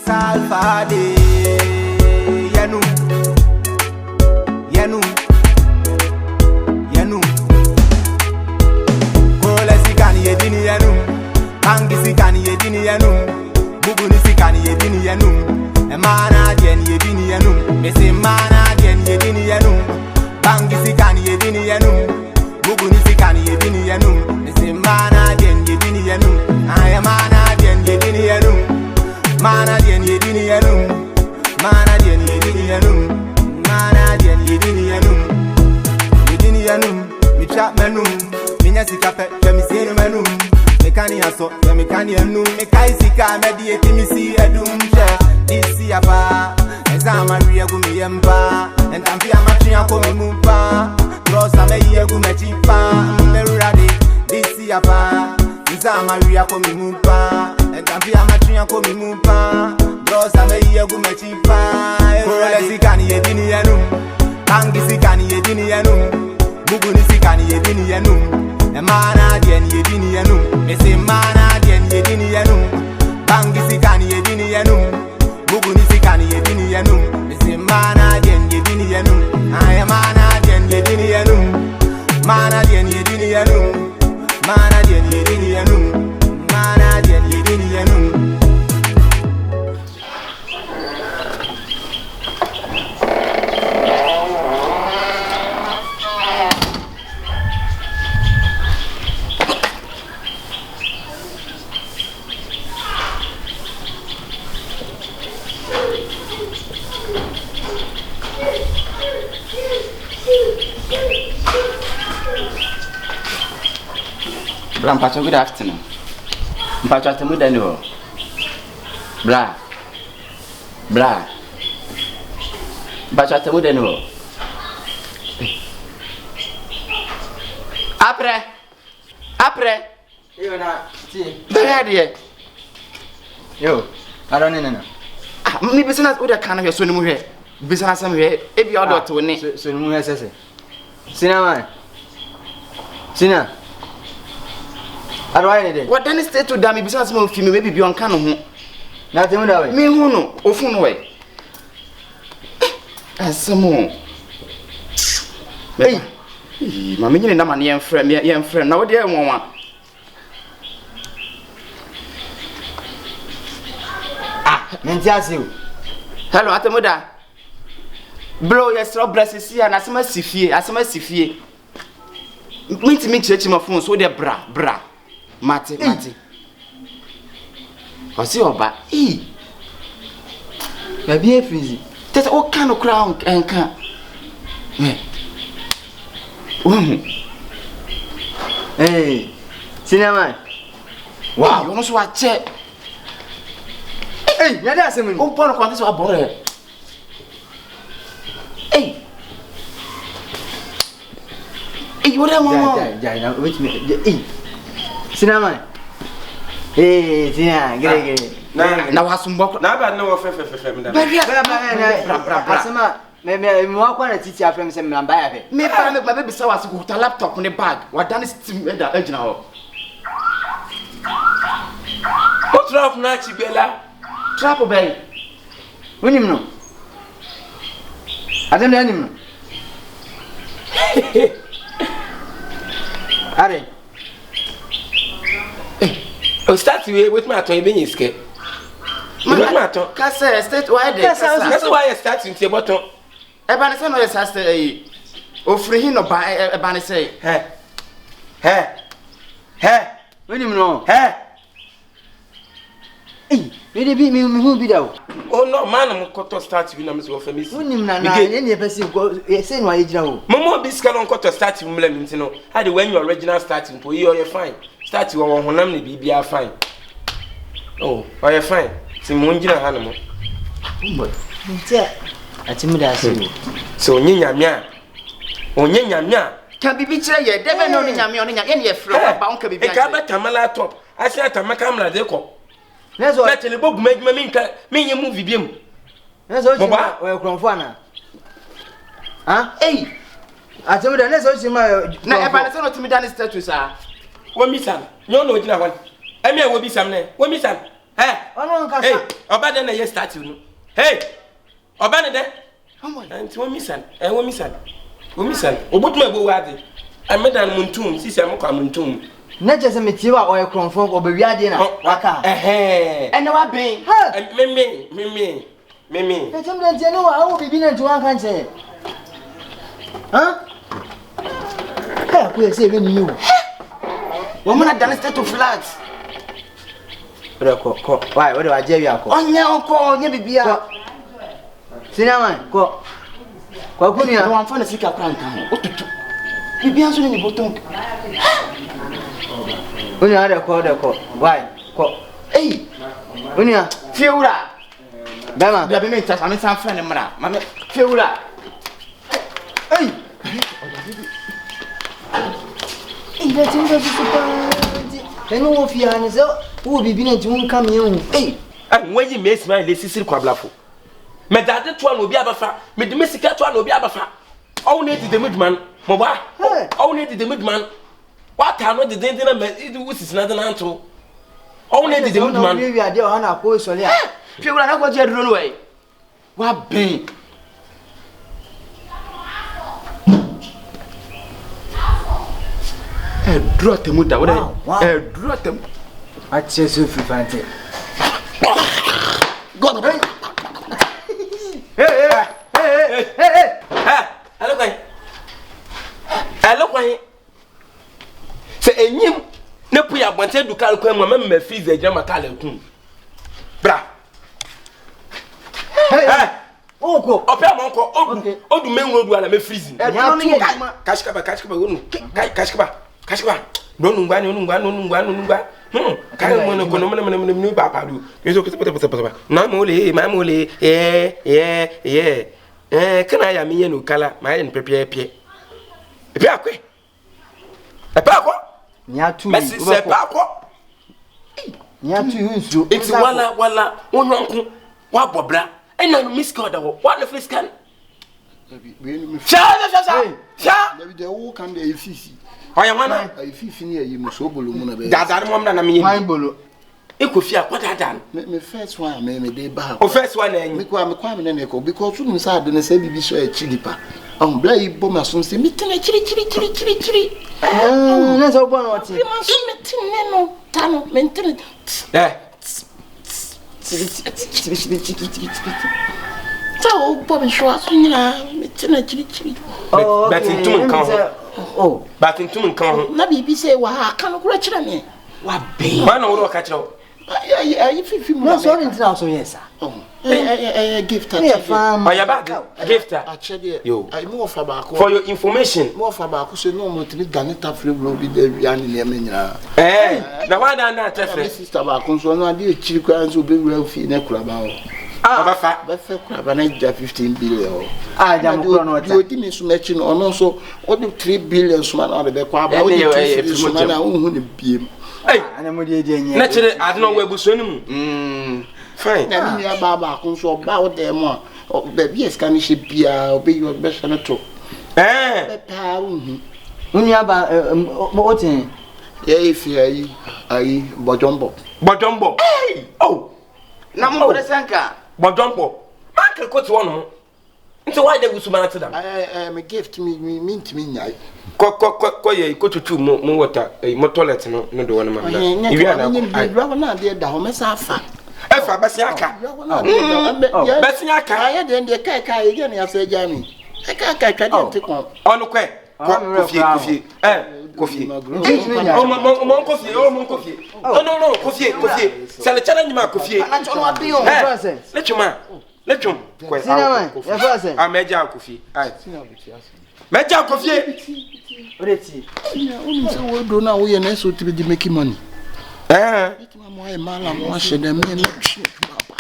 Salfade Yanum Kola sikani yedini yanum Bangi sikani yedini yanum Buguni sikani yedini yanum Emana dien yedini yanum Mese mana dien yedini yanum Bangi sikani yedini yanum Buguni sikani yedini yanum Mese mana dien yedini yanum Ayamana dien yedini yanum Mana dien yedini yanum Mana dien yedini yanum Mana dien yedini yanum Yedini yanum Mi trap menum Minya sikape Femi sinu menum Mekani aso Mekani anum Mekai sika Medi etimi si edum Disi apa Ezama riya gumi yemba Entampi amatri yako mimumpa Rosa me yegu mechipa Merurade Disi apa Ezama riya yako mimumpa Entampi amatri yako mimumpa Rosa me yegu mechipa Kola sikani yedini yanum Bangi sikani yedini yanum Buguni sikani yedini yanum Emana dien yedini yanum Mese mana dien yedini yanum Bangi sikani yedini yanum Buguni sikani yedini yanum Mese mana dien yedini yanum Ayamana dien yedini yanum Mana dien yedini yanum Mana dien yedini yanum Mana dien yedini yanum Bra, Mpacho, good afternoon. Mpacho, afternoon, Daniel. Bra. Mpacho, afternoon, Daniel. Après. Yo na, ti. Bere Yo, I don't know. Me business with the kind of your son mu here. Business am here. E bi order to ne. So mu sese. Sina man. Sina. Arwai ne de. What then stay to damn business mo fi me maybe bi on kan ho. Na temu da we. Me hu no, ofu no we. Asemo. Hey. Mama nyine na ma ne yemfrem na wo de enwonwa. Menti asiu. Hello, Atemuda. Bro, yes, stop blesses here and asema sifie. Minti me chechi my phone so de bra. Mate. Osi oba. Ya bi efrizi. Tete o kan no crown enka. Hey. Sina man. Wow, you so ache. Hey, ya da asemu ni. O pon ko so abore. Hey, what am I? Ja, which me. Hey. Sina man. Hey, Sina, gre. Na wasumbo. Na ba na wo fefe me da. Bra. Asema me wa kwa na titi afrem se me lamba ya be. Me pa me baby say was go ta laptop ne bag. Wa dan steam e da agina ho. O trap na chibela. Trap bay. Wonim no. Adem na nim no. Are. O start with my aton e be nyiske. With my aton. Ka say state why dey. That's why you start into bottom. E ba ne say no yes stay ofri hin no ba e ba ne say. Wonim no. Me de bi me hu bi da o. Oh no, man am koto start we na me so for me. Wonim na ne pese go say no aye gira o. Momo bi ska no koto start we mla nti no. How the when your original starting po you fine. Start we honam ne bibia fine. Oh, you fine. Ti mo ngina ha no mo. Boy. Ntia atimi da asiu. So onye nyame a. Can bibi kire ye debe no nyame on nya ye frɛ ba on ka bibi. E ka ba tamala top. Asia tamaka kamera de ko. Nezo. Na tele bogu medjuma me nye movie biem. Nezo chima we kronfo ana. Ha? Hey. Atimi da nezo chima na e ba ne say no timi dan status ah. Wo misam. Nyo no ogina hwan. Emi e wo bisam ne. Wo misam. Hey. Ono nka Hey, sa. oba den na ye start you no. Hey. Oba ne den. Come on. Anti wo misan. Wo misan. Wo misan. Obotuma go wade. Amedan muntum, sisi amko muntum. Na je se metie wa oye kronfon obewi ade na waka. Ene wa ben. Mimi. Etem de tie no wa wo bibi na nti wan kan se. Ha? Ha ku ese be ni wo. Wo mo na dance to flat. Ko. Why, what do I tell you? Onye bibia. Sinama, ko. Ko kuni Na ya. wan fa na sika kra nkan. Otutu. Bibia so ni boton. Kuni ya de ko. Why? Ko. Ei, Kuni ya. fiura. Bema. Bia be me ta ame san friend mra. Mame fiura. Ei. Ida tinga super. Eno wo fi ani so, wo bibi na ntimu nka me hu. Ei. Anwayi mesi man le sisiri kwablafo. Me dade to an obi abafa, me de mesika to an obi abafa. Owo na di the midman, mo ba. Owo na di the midman. What are no the den na me wo sisina de nanto. Owo na di the midman. Wi ade o ha na ko sole a. Fiura na ko je duro no we. Wa ben. Duro temu da wo de. Duro temu. Ache so fi fante. God. Hey. Hello kwai. Se enyim ne pu ya bonte du kal kwai mo me freeze ejama kal ekun. Bra. Hey. Oko. Opia mo nko odu menwo du ala me freeze. Duro ni Kashkaba wonu. Kashkaba. No ngba. Kai mo no kono me ba pa du. Yeso kete. Na mo le. Kana ya me yenu kala, ma yen pepie. Epi akwe. Nya tu. Messi se pa akọ. Nya tu nsu. Eti wala wonwanko wa bobra. Ena no miska da wo. Wa na friskan. Sha. David de wo kan de efisi. Oya wana. Efisi ni ayi muso bolo mu na be. Dadar mo mna na me Fine yen. bolo. Ekofi akwada dan. Me first one me dey ba. O first one na Me yen. kwa me na ko because you say ade na say bibi so e chilipa. Bla yi bo ma so say me tena chiri. Na so bo na oti. Ma so me tena no. Tano me tena. So bo me so aso nyina me tena chiri. But in tum kan ho. Oh. But in tum kan ho. Na bibi say wa aka no kura chira me. wa ben. Wa na wo ka kire wo. Ayi fifi mu. No so ni ntina so yes. Gift Me fam. Oya bag. Gifter. Yo. I mo fa ba ko. For your information. Mo fa ba ko say no mo tiri ganeta flavor bi de wi ani le me nyina. Na wa dan na My tefre. sister ba ko so no ade e chiri kwa nso be wura fi na kura ba o. Obafa. Be fe kura ba na ja 15 billion. Jam kura no Di odi mi so mechi no ono so o de 3 billion so na o de be kwa ba o de 3 so na hu ne biem. Hey. Ana mo de enye. Na kire ade no wa ebuso ni mu. Fine. Na mi ya ba ko so ba o de mo be bi escan she bia o be yo be so na to. Be ta hu. Unu aba otin. Ye ifi ayi bojombo. Hey. Oh. Na mo ko de sanka. Bojombo. Uncle ko ti wono. Nti why dey gusu man tedam? Me gift me mint me nyai. Ko ye ko tutu mo water mo toilet no do wona man da. Iwi ana ko. Ai. Bra na de da ho me sa fa. Efa basi aka. Basi aka. Aye de kai ye na ya se jami. Aka twa de ntikon. Onu kwe. Kofi. Kofi. Mon kofi. No, kofi. C'est le challenge ma kofi. Na chono wa ben o. Letchum. Kwe. Sinama, ya fase. Meja kofi. Ai. Meja kofi. Oreti. Unu se wo do na wo ye na so to be making money. It ma mo e mala mo she dem me twi baba.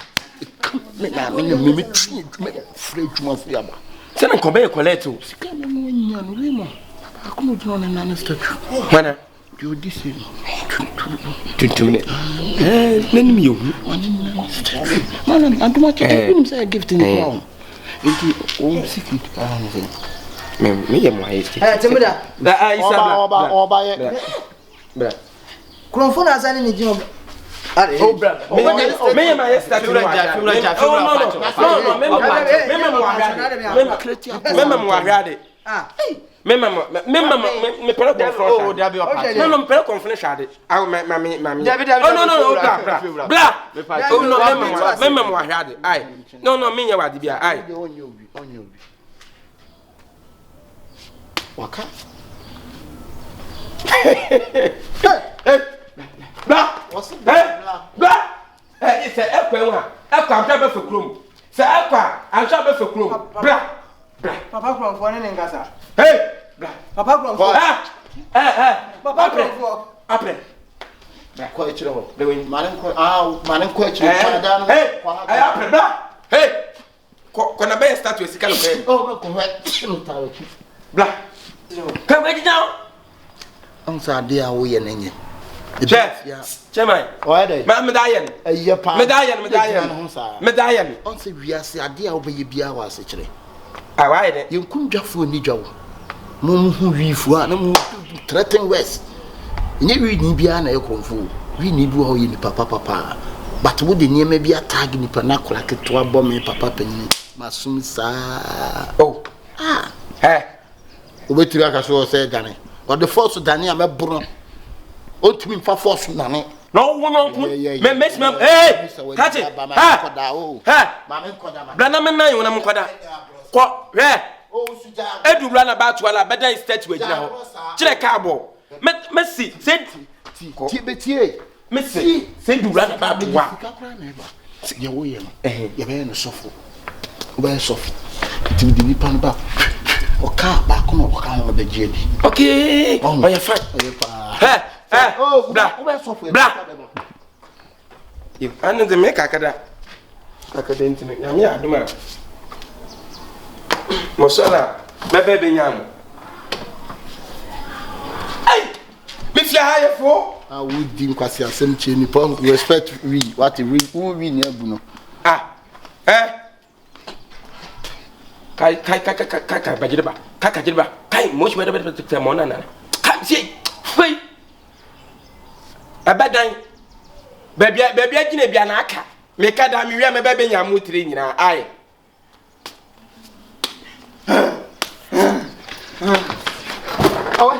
Me na me twi me free tuma fu yaba. Se na kobe collect o. Sika me mo nya no we mo. Akuno dino na na statue. Mana? You this is Tuntum ne. Nani mi yo. Man, and too much you say gift in the ground. It o secret Me ye mo haiti. Temuda. Da Isa Oba ye. Bra. Kronfo na asane ni jino. Oh, brother. Me my start. No, me pera confront. Oh, Dabi opa. No, me pera confront shade. Ah, mami. Dabi. Oh, no, blah. Oh, no, me mo ahade. Ai. No, me nya wade bia. Ai. Onye obi. Waka. Blah. Blah. It's a ekwa am try be for krom. Say ekwa, am try be for krom. Blah. Papa Kronfo ne ngasa. Hey. Blah. Papa Kronfo. Papa Kronfo. Apre. Ko echire ho. Dewen. Mane ko echire fada no. Hey. Apre blah. Hey. Ko na be start we sika no fe. Oh, ko he. No tawo ki. Blah. Come back down. On sa dia wo ye nenye. Chairman. Why dey? Medayen. Aye pa. Medayen. On se wiase ade a wo be bia wa se kire. Ah, why dey? Yenkum dwafo ni dwawo. Mo hu wifu a na mo threaten west. Nye wi ni bia na ekonfo. Wi ni bi ho ye ni papa. But wo de niema bia tag ni pa na kola keto abo me papa panyin. Masum sa. Oh. Ah. Hey. Obetiri aka so say dane. O the force dane a me bro. O tumi fa force nane. No woman. Me mess me. Hey. Catch it. Ha. Mama nkoda ma. Brana me nan wona nkoda. Ko, he. O suja. Edu brana ba to ala beda state we gina ho. Kire ka abo. Me si, send ti betie. Me si, send du brana ba to wa. Ye wo ye no. Ye be no sofo. O be sofo. Ti di ni pan ba. O ka ba ko no ka ho be je bi. Okay. Oh, you fine. Hey. Oh, blah. O be sofo. Blah. If anu de make akada. Akada ntime. Ya me aduma. Mosala, bebe be nyam. Hey! Me fia haye fo. Ah, we di nkwasi asem che ni pon respect we what we ni abu no. Ah. Kai bajirba. Kai moch me de te mona na. Kai si. Fei. Abadan. Bebia agina bia na aka. Me kada me wi me bebe nyam utire nyina. Ai. Oh,